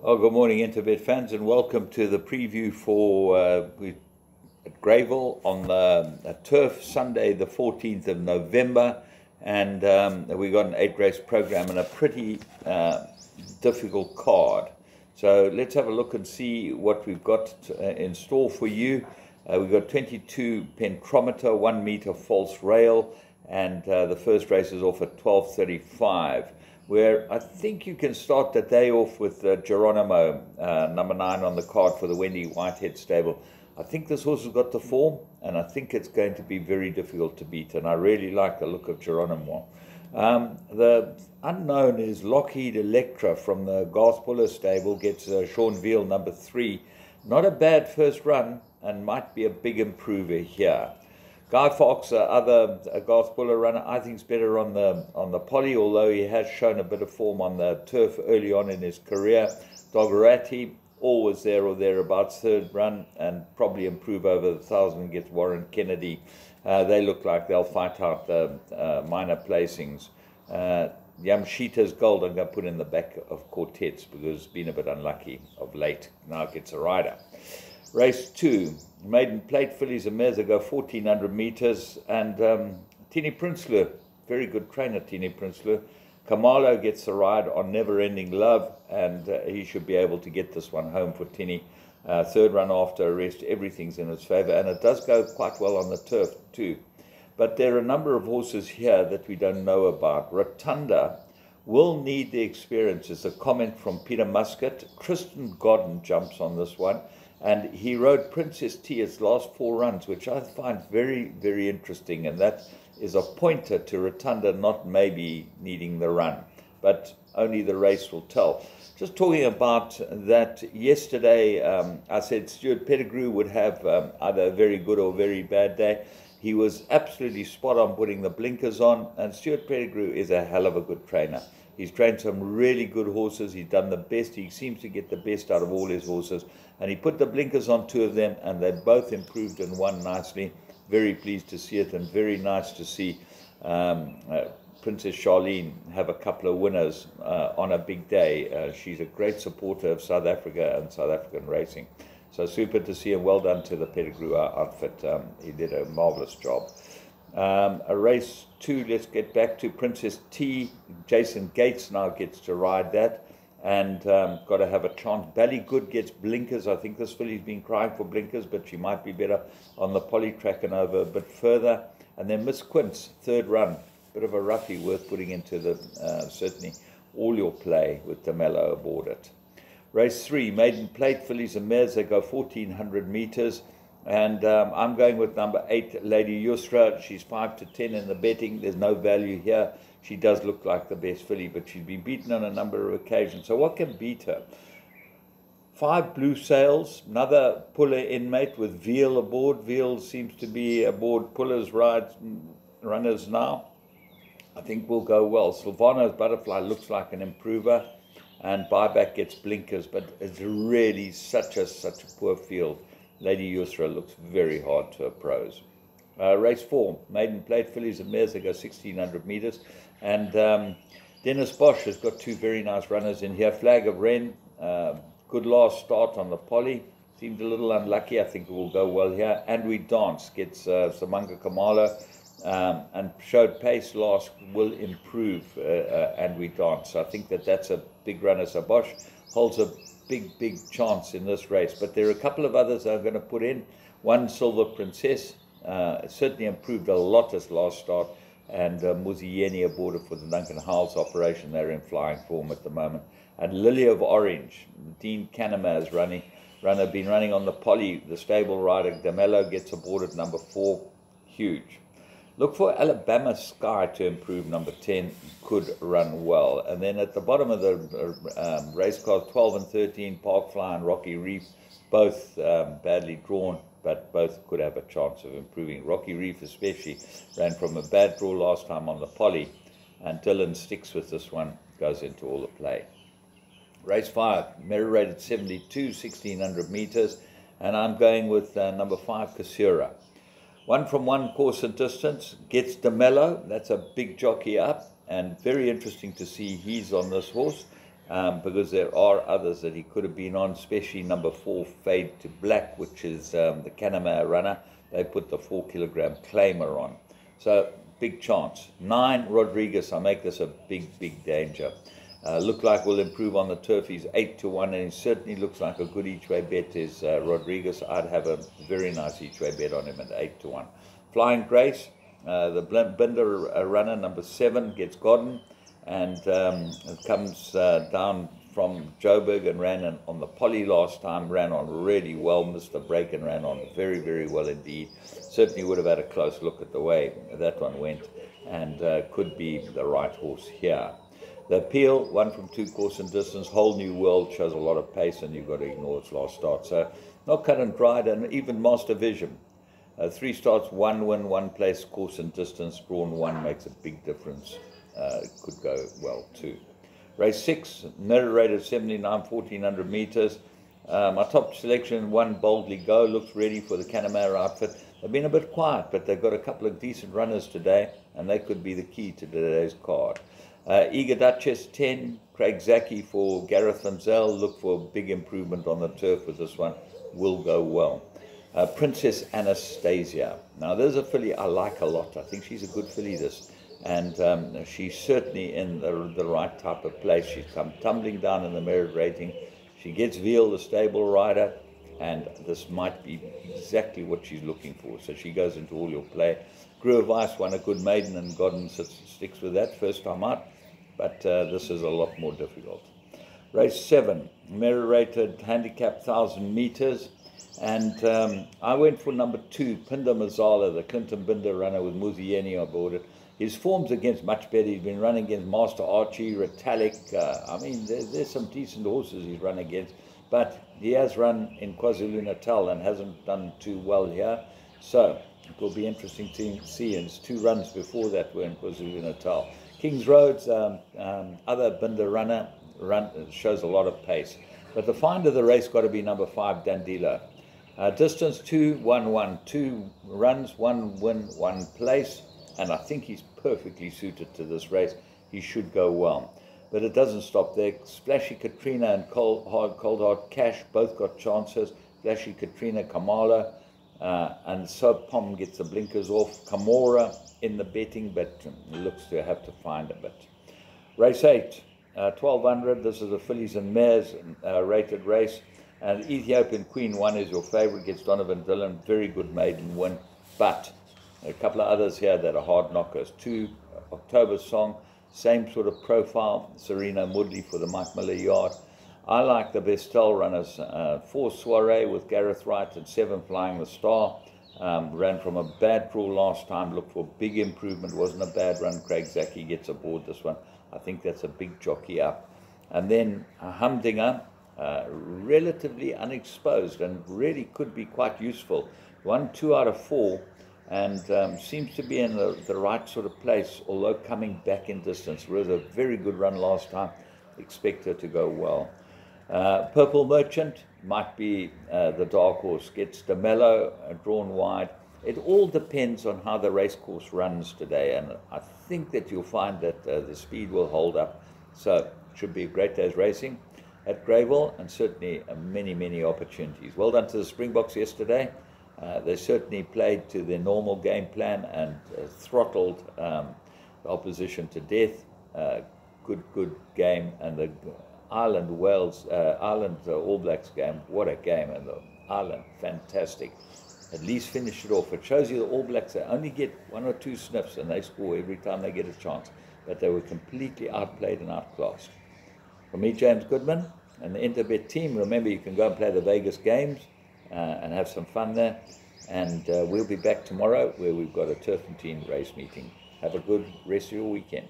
Well, good morning, Interbet fans, and welcome to the preview for at Grenville on the turf Sunday, the 14th of November. And we got an 8-race program and a pretty difficult card. So let's have a look and see what we've got in store for you. We've got 22 pentrometer, 1 meter false rail, and the first race is off at 12:35. Where I think you can start the day off with Geronimo, number 9 on the card for the Wendy Whitehead stable. I think this horse has got the form, and I think it's going to be very difficult to beat, and I really like the look of Geronimo. The unknown is Lockheed Electra from the Grenville stable, gets Grenville number 3. Not a bad first run, and might be a big improver here. Guy Fox, other Grenville runner, I think is better on the poly, although he has shown a bit of form on the turf early on in his career. Doggerati, always there or thereabouts, third run, and probably improve over the 1,000, gets Warren Kennedy. They look like they'll fight out the minor placings. Yamshita's Gold I'm going to put in the back of quartets because it's been a bit unlucky of late. Now it gets a rider. Race 2, maiden plate fillies and mares that go 1,400 meters, and Tini Prinsloo, very good trainer, Tini Prinsloo. Kamalo gets the ride on Never Ending Love, and he should be able to get this one home for Tini. Third run after arrest, everything's in its favor, and it does go quite well on the turf too. But there are a number of horses here that we don't know about. Rotunda will need the experience, is a comment from Peter Muscat. Tristan Godden jumps on this one. And he rode Princess T its last 4 runs, which I find very, very interesting. And that is a pointer to Rotunda not maybe needing the run, but only the race will tell. Just talking about that, yesterday I said Stuart Pettigrew would have either a very good or very bad day. He was absolutely spot on putting the blinkers on, and Stuart Pettigrew is a hell of a good trainer. He's trained some really good horses. He's done the best. He seems to get the best out of all his horses. And he put the blinkers on 2 of them, and they both improved and won nicely. Very pleased to see it, and very nice to see Princess Charlene have a couple of winners on a big day. She's a great supporter of South Africa and South African racing. So super to see him. Well done to the Pettigrew outfit. He did a marvelous job. A race 2, let's get back to Princess T. Jason Gates now gets to ride that, and got to have a chance. Ballygood gets blinkers. I think this filly's been crying for blinkers, but she might be better on the poly track and over a bit further. And then Miss Quince, third run, bit of a roughie, worth putting into the certainly all your play with the Mellow aboard it. Race 3, maiden plate fillies and mares. They go 1,400 meters. And I'm going with number 8, Lady Yusra. She's 5 to 10 in the betting. There's no value here. She does look like the best filly, but she's been beaten on a number of occasions. So what can beat her? 5 Blue Sails, another puller inmate with Veal aboard. Veal seems to be aboard pullers, runners now. I think will go well. Silvano's Butterfly looks like an improver, and Buyback gets blinkers, but it's really such a poor field. Lady Yusra looks very hard to approach. Race 4, maiden plate fillies and mares that go 1,600 meters. And Dennis Bosch has got 2 very nice runners in here. Flag of Wren, good last start on the poly. Seemed a little unlucky. I think it will go well here. And We Dance gets Samanga Kamala and showed pace last, will improve And We Dance. So I think that's a big runner. So Bosch holds a big chance in this race, but there are a couple of others I'm going to put in. One, Silver Princess, certainly improved a lot this last start, and Muzieni aboard for the Duncan Howells operation. They're in flying form at the moment. And Lily of Orange, Dean Canamaz been running on the poly. The stable rider Damello gets aboard at number 4, huge. Look for Alabama Sky to improve, number 10, could run well. And then at the bottom of the race cars, 12 and 13, Parkfly and Rocky Reef, both badly drawn, but both could have a chance of improving. Rocky Reef especially ran from a bad draw last time on the poly, and Dylan sticks with this one, goes into all the play. Race 5, Merry rated 72, 1,600 meters, and I'm going with number 5, Kasura. 1 from 1 course and distance, gets DeMello. That's a big jockey up, and very interesting to see he's on this horse. because there are others that he could have been on, especially number 4, Fade to Black, which is the Canamare runner. They put the 4-kilogram claimer on. So, big chance. 9, Rodriguez. I make this a big danger. Look like we'll improve on the turf. He's 8-1, and he certainly looks like a good each-way bet is Rodriguez. I'd have a very nice each-way bet on him at 8-1. Flying Grace, the Binder runner, number 7, gets Godden, and it comes down from Joburg and ran on the poly last time, ran on really well, missed the break and ran on very well indeed. Certainly would have had a close look at the way that one went, and could be the right horse here. The Appeal, 1 from 2 course and distance, whole new world, shows a lot of pace, and you've got to ignore its last start. So not cut and dried, and even Master Vision. 3 starts, 1 win, 1 place, course and distance, drawn 1 makes a big difference. It could go well too. Race 6, merit rated 79, 1400 meters. My top selection, 1 Boldly Go, looks ready for the Canamare outfit. They've been a bit quiet, but they've got a couple of decent runners today, and they could be the key to today's card. Eager Duchess, 10, Craig Zaki for Gareth Van Zyl. Look for a big improvement on the turf with this one, will go well. Princess Anastasia. Now, there's a filly I like a lot. I think she's a good filly, this. And she's certainly in the right type of place. She's come tumbling down in the merit rating. She gets Veal, the stable rider, and this might be exactly what she's looking for. So she goes into all your play. Grew of Ice won a good maiden, and Godden sticks with that first time out. But this is a lot more difficult. Race 7, merit rated handicap 1,000 meters. And I went for number 2, Pinder Mazala, the Clinton Binder runner with Muzieni on board it. His form's against much better. He's been running against Master Archie, Retallick. I mean, there's some decent horses he's run against. But he has run in KwaZulu-Natal and hasn't done too well here. So it will be interesting to see. And his 2 runs before that were in KwaZulu-Natal. Kings Road's other Binder runner shows a lot of pace. But the find of the race got to be number 5, Dandilo. Distance 2-1-1, 2 runs, 1 win, 1 place. And I think he's perfectly suited to this race. He should go well. But it doesn't stop there. Splashy Katrina and Cold Hard Cash both got chances. Splashy Katrina, Kamala, and Soap Pom gets the blinkers off. Kamora in the betting, but looks to have to find a bit. Race 8, 1200. This is the fillies and mares rated race. And Ethiopian Queen 1 is your favorite. Gets Donovan Dillon. Very good maiden win. But a couple of others here that are hard knockers. 2, October Song, same sort of profile. Serena Moodley for the Mike Miller Yard. I like the Bestel runners. 4, Soiree with Gareth Wright, and 7, Flying the Star. Ran from a bad draw last time. Looked for big improvement. Wasn't a bad run. Craig Zaki gets aboard this one. I think that's a big jockey up. And then Humdinger, relatively unexposed and really could be quite useful. 1, 2 out of 4. And seems to be in the right sort of place, although coming back in distance. It was a very good run last time. Expect her to go well. Purple Merchant might be the dark horse. Gets DeMello drawn wide. It all depends on how the race course runs today, and I think that you'll find that the speed will hold up. So it should be a great day's racing at Grenville, and certainly many opportunities. Well done to the Springboks yesterday. They certainly played to their normal game plan and throttled the opposition to death. Good game. And the Ireland All Blacks game, what a game. And the Ireland, fantastic. At least finish it off. It shows you the All Blacks, they only get 1 or 2 sniffs and they score every time they get a chance. But they were completely outplayed and outclassed. For me, James Goodman, and the Interbet team, remember you can go and play the Vegas games and have some fun there. And we'll be back tomorrow where we've got a Turf and Team race meeting. Have a good rest of your weekend.